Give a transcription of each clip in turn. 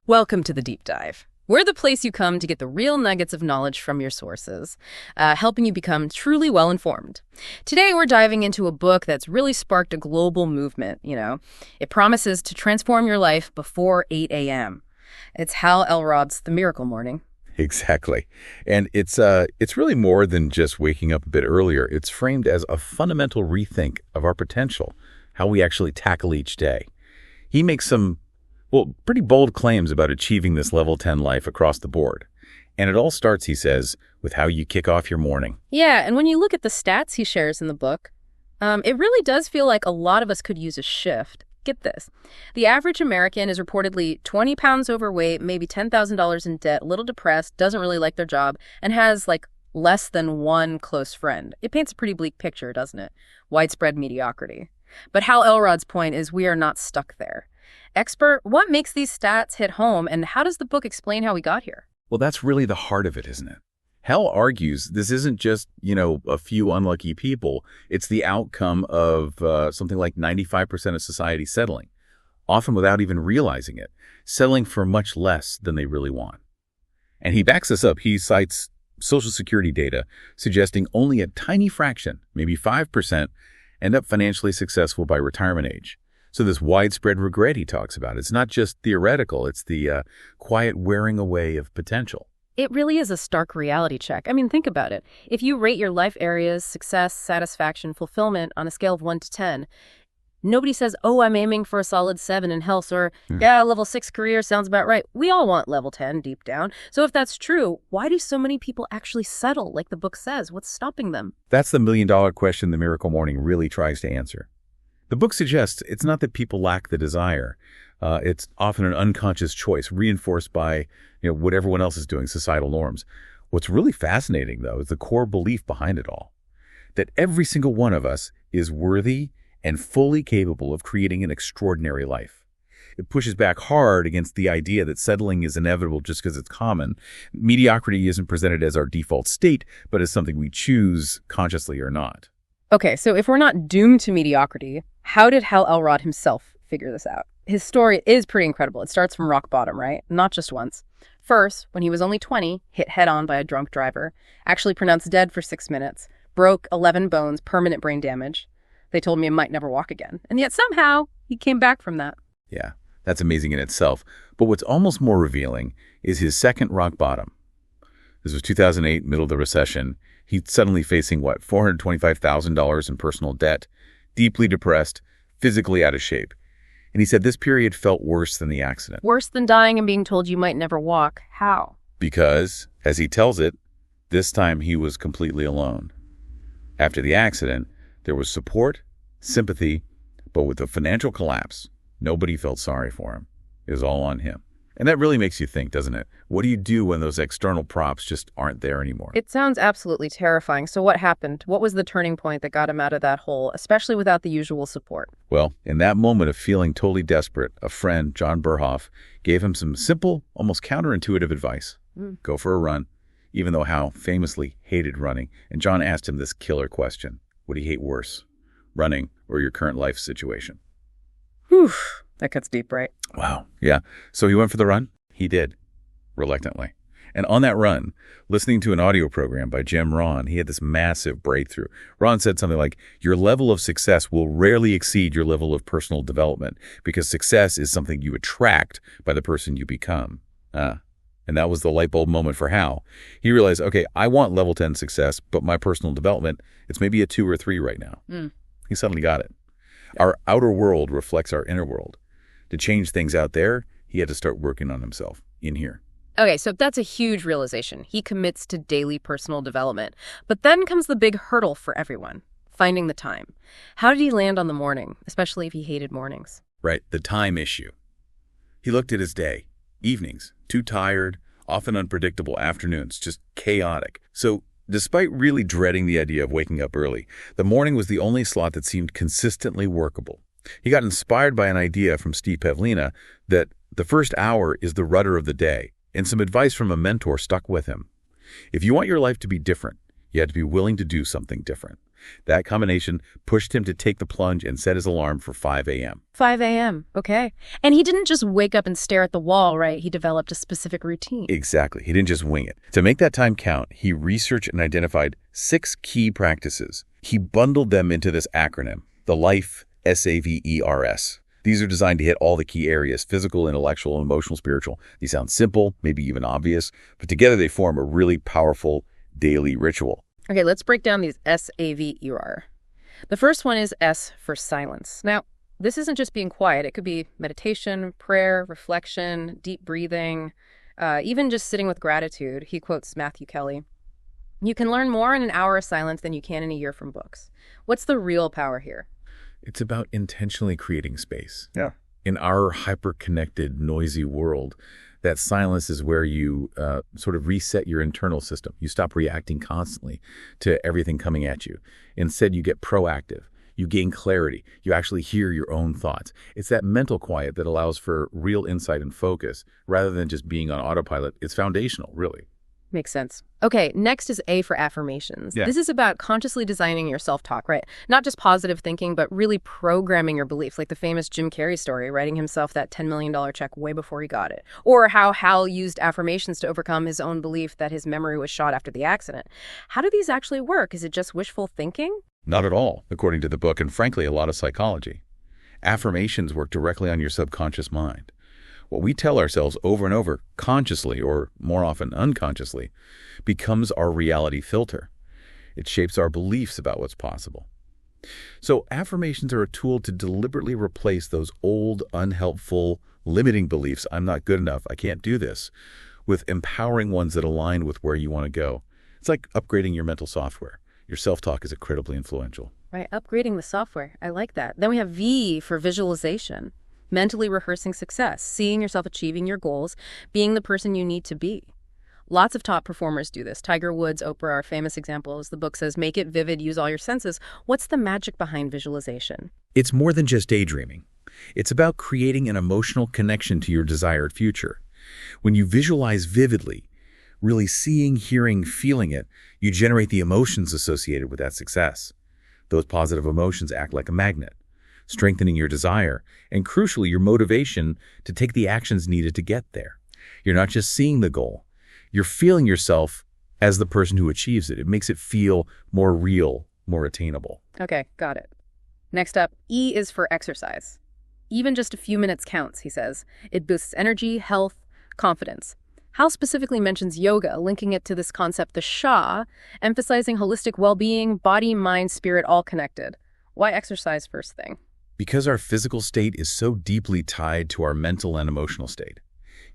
Welcome to the Deep Dive. We're the place you come to get the real nuggets of knowledge from your sources, helping you become truly well-informed. Today, we're diving into a book that's really sparked a global movement, It promises to transform your life before 8 a.m. It's Hal Elrod's The Miracle Morning. Exactly. And it's really more than just waking up a bit earlier. It's framed as a fundamental rethink of our potential, how we actually tackle each day. He makes some pretty bold claims about achieving this level 10 life across the board. And it all starts, he says, with how you kick off your morning. Yeah, and when you look at the stats he shares in the book, it really does feel like a lot of us could use a shift. Get this. The average American is reportedly 20 pounds overweight, maybe $10,000 in debt, a little depressed, doesn't really like their job, and has less than one close friend. It paints a pretty bleak picture, doesn't it? Widespread mediocrity. But Hal Elrod's point is we are not stuck there. Expert, what makes these stats hit home, and how does the book explain how we got here? Well, that's really the heart of it, isn't it? Hal argues this isn't just, a few unlucky people. It's the outcome of something like 95% of society settling, often without even realizing it, settling for much less than they really want. And he backs this up. He cites Social Security data suggesting only a tiny fraction, maybe 5%, end up financially successful by retirement age. So this widespread regret he talks about, it's not just theoretical, it's the quiet wearing away of potential. It really is a stark reality check. I mean, think about it. If you rate your life areas, success, satisfaction, fulfillment on a scale of 1 to 10, nobody says, oh, I'm aiming for a solid 7 in health, or, level 6 career sounds about right. We all want level 10 deep down. So if that's true, why do so many people actually settle like the book says? What's stopping them? That's the million-dollar question The Miracle Morning really tries to answer. The book suggests it's not that people lack the desire. It's often an unconscious choice reinforced by what everyone else is doing, societal norms. What's really fascinating, though, is the core belief behind it all, that every single one of us is worthy and fully capable of creating an extraordinary life. It pushes back hard against the idea that settling is inevitable just because it's common. Mediocrity isn't presented as our default state, but as something we choose consciously or not. Okay, so if we're not doomed to mediocrity, how did Hal Elrod himself figure this out? His story is pretty incredible. It starts from rock bottom, right? Not just once. First, when he was only 20, hit head-on by a drunk driver, actually pronounced dead for 6 minutes, broke 11 bones, permanent brain damage. They told me he might never walk again. And yet somehow, he came back from that. Yeah, that's amazing in itself. But what's almost more revealing is his second rock bottom. This was 2008, middle of the recession. He's suddenly facing, $425,000 in personal debt, deeply depressed, physically out of shape. And he said this period felt worse than the accident. Worse than dying and being told you might never walk. How? Because, as he tells it, this time he was completely alone. After the accident, there was support, sympathy, but with the financial collapse, nobody felt sorry for him. It was all on him. And that really makes you think, doesn't it? What do you do when those external props just aren't there anymore? It sounds absolutely terrifying. So what happened? What was the turning point that got him out of that hole, especially without the usual support? Well, in that moment of feeling totally desperate, a friend, John Burhoff, gave him some simple, almost counterintuitive advice. Go for a run, even though Hal famously hated running. And John asked him this killer question. What do you hate worse, running or your current life situation? Whew. That cuts deep, right? Wow. Yeah. So he went for the run? He did, reluctantly. And on that run, listening to an audio program by Jim Rohn, he had this massive breakthrough. Rohn said something like, your level of success will rarely exceed your level of personal development because success is something you attract by the person you become. And that was the light bulb moment for Hal. He realized, okay, I want level 10 success, but my personal development, it's maybe a 2 or 3 right now. He suddenly got it. Our outer world reflects our inner world. To change things out there, he had to start working on himself in here. Okay, so that's a huge realization. He commits to daily personal development. But then comes the big hurdle for everyone, finding the time. How did he land on the morning, especially if he hated mornings? Right, the time issue. He looked at his day. Evenings, too tired, often unpredictable afternoons, just chaotic. So despite really dreading the idea of waking up early, the morning was the only slot that seemed consistently workable. He got inspired by an idea from Steve Pavlina that the first hour is the rudder of the day, and some advice from a mentor stuck with him. If you want your life to be different, you have to be willing to do something different. That combination pushed him to take the plunge and set his alarm for 5 a.m. 5 a.m. Okay. And he didn't just wake up and stare at the wall, right? He developed a specific routine. Exactly. He didn't just wing it. To make that time count, he researched and identified 6 key practices. He bundled them into this acronym, the LIFE, SAVERS. These are designed to hit all the key areas, physical, intellectual, emotional, spiritual. These sound simple, maybe even obvious, but together they form a really powerful daily ritual. Okay, let's break down these SAVER. The first one is S for silence. Now, this isn't just being quiet. It could be meditation, prayer, reflection, deep breathing, even just sitting with gratitude. He quotes Matthew Kelly. You can learn more in an hour of silence than you can in a year from books. What's the real power here? It's about intentionally creating space. Yeah. In our hyper-connected, noisy world, that silence is where you sort of reset your internal system. You stop reacting constantly to everything coming at you. Instead, you get proactive. You gain clarity. You actually hear your own thoughts. It's that mental quiet that allows for real insight and focus rather than just being on autopilot. It's foundational, really. Makes sense. Okay, next is A for affirmations. Yeah. This is about consciously designing your self-talk, right? Not just positive thinking, but really programming your beliefs, like the famous Jim Carrey story, writing himself that $10 million check way before he got it. Or how Hal used affirmations to overcome his own belief that his memory was shot after the accident. How do these actually work? Is it just wishful thinking? Not at all, according to the book, and frankly, a lot of psychology. Affirmations work directly on your subconscious mind. What we tell ourselves over and over, consciously or more often unconsciously, becomes our reality filter. It shapes our beliefs about what's possible. So affirmations are a tool to deliberately replace those old, unhelpful, limiting beliefs, I'm not good enough, I can't do this, with empowering ones that align with where you want to go. It's like upgrading your mental software. Your self-talk is incredibly influential. Right, upgrading the software. I like that. Then we have V for visualization. Mentally rehearsing success, seeing yourself achieving your goals, being the person you need to be. Lots of top performers do this. Tiger Woods, Oprah are famous examples. The book says, make it vivid, use all your senses. What's the magic behind visualization? It's more than just daydreaming. It's about creating an emotional connection to your desired future. When you visualize vividly, really seeing, hearing, feeling it, you generate the emotions associated with that success. Those positive emotions act like a magnet, strengthening your desire, and crucially, your motivation to take the actions needed to get there. You're not just seeing the goal. You're feeling yourself as the person who achieves it. It makes it feel more real, more attainable. Okay, got it. Next up, E is for exercise. Even just a few minutes counts, he says. It boosts energy, health, confidence. Hal specifically mentions yoga, linking it to this concept, the Sha, emphasizing holistic well-being, body, mind, spirit, all connected. Why exercise first thing? Because our physical state is so deeply tied to our mental and emotional state.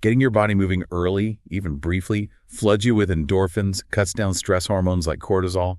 Getting your body moving early, even briefly, floods you with endorphins, cuts down stress hormones like cortisol.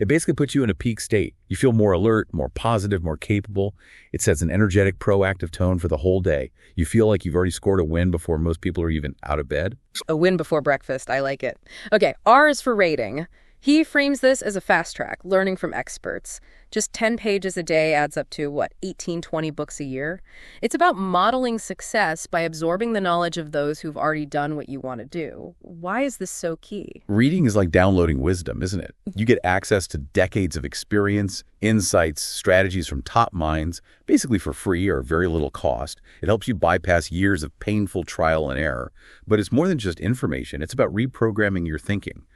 It basically puts you in a peak state. You feel more alert, more positive, more capable. It sets an energetic, proactive tone for the whole day. You feel like you've already scored a win before most people are even out of bed. A win before breakfast. I like it. Okay, R is for rating. He frames this as a fast track, learning from experts. Just 10 pages a day adds up to, 18, 20 books a year? It's about modeling success by absorbing the knowledge of those who've already done what you want to do. Why is this so key? Reading is like downloading wisdom, isn't it? You get access to decades of experience, insights, strategies from top minds, basically for free or very little cost. It helps you bypass years of painful trial and error. But it's more than just information. It's about reprogramming your thinking.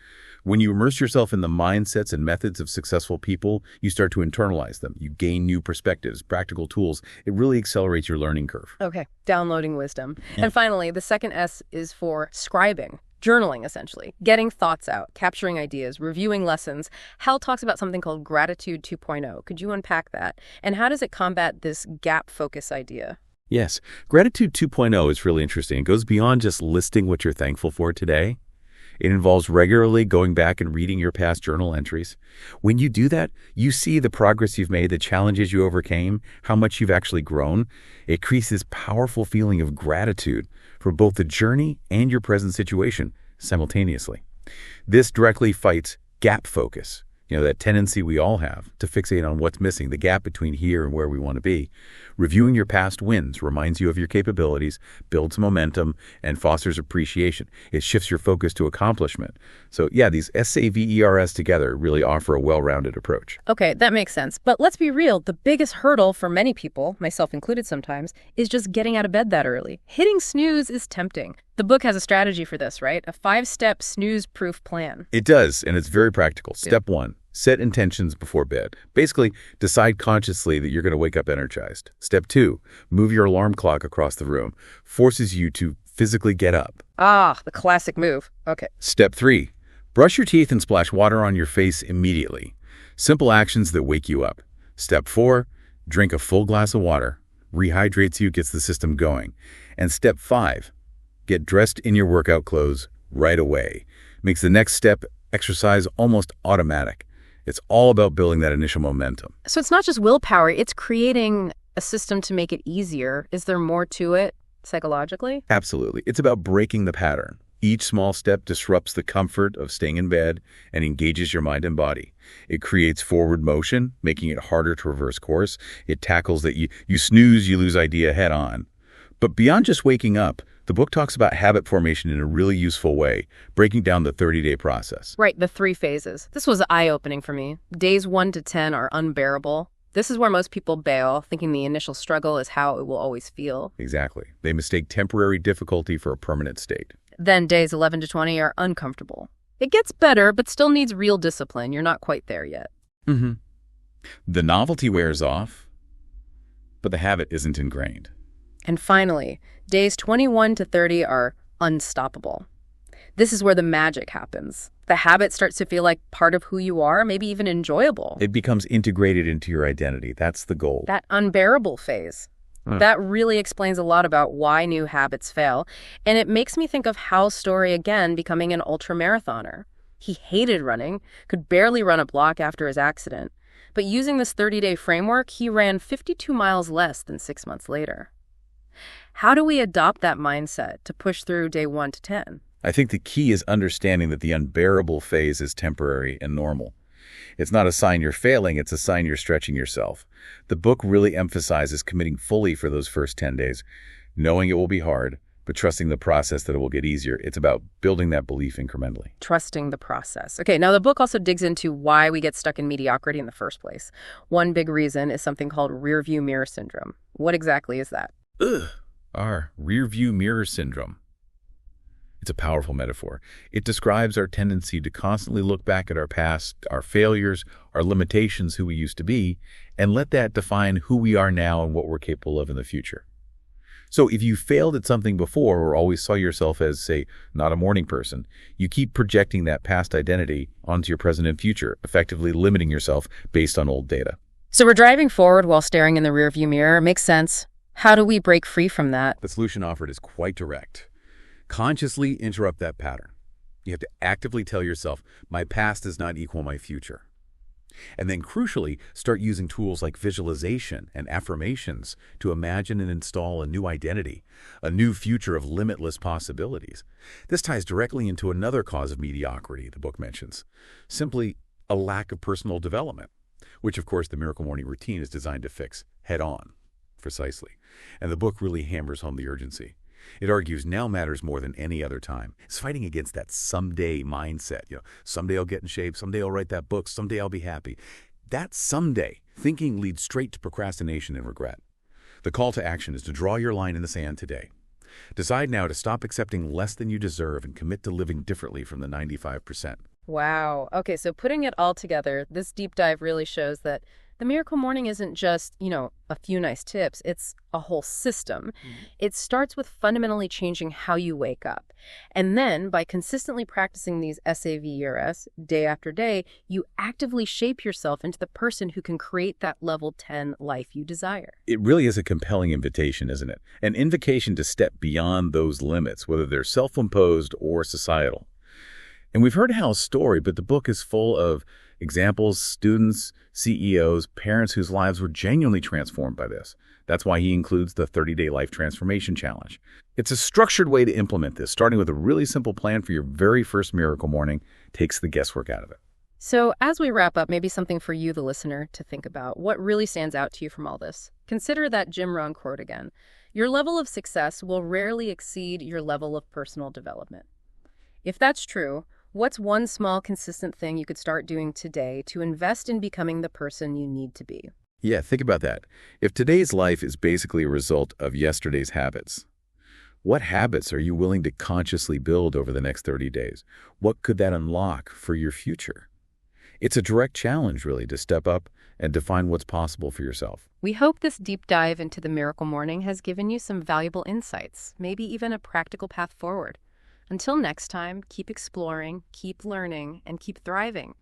When you immerse yourself in the mindsets and methods of successful people, you start to internalize them. You gain new perspectives, practical tools. It really accelerates your learning curve. Okay, downloading wisdom. Yeah. And finally, the second S is for scribing, journaling, essentially. Getting thoughts out, capturing ideas, reviewing lessons. Hal talks about something called Gratitude 2.0. Could you unpack that? And how does it combat this gap focus idea? Yes, Gratitude 2.0 is really interesting. It goes beyond just listing what you're thankful for today. It involves regularly going back and reading your past journal entries. When you do that, you see the progress you've made, the challenges you overcame, how much you've actually grown. It creates this powerful feeling of gratitude for both the journey and your present situation simultaneously. This directly fights gap focus, That tendency we all have to fixate on what's missing, the gap between here and where we want to be. Reviewing your past wins reminds you of your capabilities, builds momentum, and fosters appreciation. It shifts your focus to accomplishment. So yeah, these SAVERS together really offer a well-rounded approach. Okay, that makes sense. But let's be real, the biggest hurdle for many people, myself included sometimes, is just getting out of bed that early. Hitting snooze is tempting. The book has a strategy for this, right? A 5-step snooze-proof plan. It does, and it's very practical. Step 1. Set intentions before bed. Basically, decide consciously that you're going to wake up energized. Step 2, move your alarm clock across the room. Forces you to physically get up. Ah, the classic move. Okay. Step 3, brush your teeth and splash water on your face immediately. Simple actions that wake you up. Step 4, drink a full glass of water. Rehydrates you, gets the system going. And step 5, get dressed in your workout clothes right away. Makes the next step, exercise, almost automatic. It's all about building that initial momentum. So it's not just willpower, it's creating a system to make it easier. Is there more to it psychologically? Absolutely. It's about breaking the pattern. Each small step disrupts the comfort of staying in bed and engages your mind and body. It creates forward motion, making it harder to reverse course. It tackles that you snooze, you lose idea head on. But beyond just waking up, the book talks about habit formation in a really useful way, breaking down the 30-day process. Right, the 3 phases. This was eye-opening for me. Days 1 to 10 are unbearable. This is where most people bail, thinking the initial struggle is how it will always feel. Exactly. They mistake temporary difficulty for a permanent state. Then days 11 to 20 are uncomfortable. It gets better, but still needs real discipline. You're not quite there yet. The novelty wears off, but the habit isn't ingrained. And finally, days 21 to 30 are unstoppable. This is where the magic happens. The habit starts to feel like part of who you are, maybe even enjoyable. It becomes integrated into your identity. That's the goal. That unbearable phase. That really explains a lot about why new habits fail. And it makes me think of Hal's story again, becoming an ultramarathoner. He hated running, could barely run a block after his accident. But using this 30-day framework, he ran 52 miles less than 6 months later. How do we adopt that mindset to push through day 1 to 10? I think the key is understanding that the unbearable phase is temporary and normal. It's not a sign you're failing, it's a sign you're stretching yourself. The book really emphasizes committing fully for those first 10 days, knowing it will be hard, but trusting the process that it will get easier. It's about building that belief incrementally. Trusting the process. Okay, now the book also digs into why we get stuck in mediocrity in the first place. One big reason is something called rearview mirror syndrome. What exactly is that? Our rearview mirror syndrome. It's a powerful metaphor. It describes our tendency to constantly look back at our past, our failures, our limitations, who we used to be, and let that define who we are now and what we're capable of in the future. So if you failed at something before or always saw yourself as, say, not a morning person, you keep projecting that past identity onto your present and future, effectively limiting yourself based on old data. So we're driving forward while staring in the rearview mirror. Makes sense. How do we break free from that? The solution offered is quite direct. Consciously interrupt that pattern. You have to actively tell yourself, my past does not equal my future. And then crucially, start using tools like visualization and affirmations to imagine and install a new identity, a new future of limitless possibilities. This ties directly into another cause of mediocrity the book mentions, simply a lack of personal development, which of course the Miracle Morning routine is designed to fix head on, precisely. And the book really hammers home the urgency. It argues now matters more than any other time. It's fighting against that someday mindset. Someday I'll get in shape, someday I'll write that book, someday I'll be happy. That someday thinking leads straight to procrastination and regret. The call to action is to draw your line in the sand today. Decide now to stop accepting less than you deserve and commit to living differently from the 95%. Wow. Okay, so putting it all together, this deep dive really shows that the Miracle Morning isn't just, a few nice tips. It's a whole system. It starts with fundamentally changing how you wake up. And then by consistently practicing these SAVERS day after day, you actively shape yourself into the person who can create that level 10 life you desire. It really is a compelling invitation, isn't it? An invitation to step beyond those limits, whether they're self-imposed or societal. And we've heard Hal's story, but the book is full of examples, students, CEOs, parents whose lives were genuinely transformed by this. That's why he includes the 30-day life transformation challenge. It's a structured way to implement this, starting with a really simple plan for your very first Miracle Morning, takes the guesswork out of it. So, as we wrap up, maybe something for you, the listener, to think about. What really stands out to you from all this? Consider that Jim Rohn quote again. Your level of success will rarely exceed your level of personal development. If that's true, what's one small, consistent thing you could start doing today to invest in becoming the person you need to be? Yeah, think about that. If today's life is basically a result of yesterday's habits, what habits are you willing to consciously build over the next 30 days? What could that unlock for your future? It's a direct challenge, really, to step up and define what's possible for yourself. We hope this deep dive into the miracle morning has given you some valuable insights, maybe even a practical path forward. Until next time, keep exploring, keep learning, and keep thriving.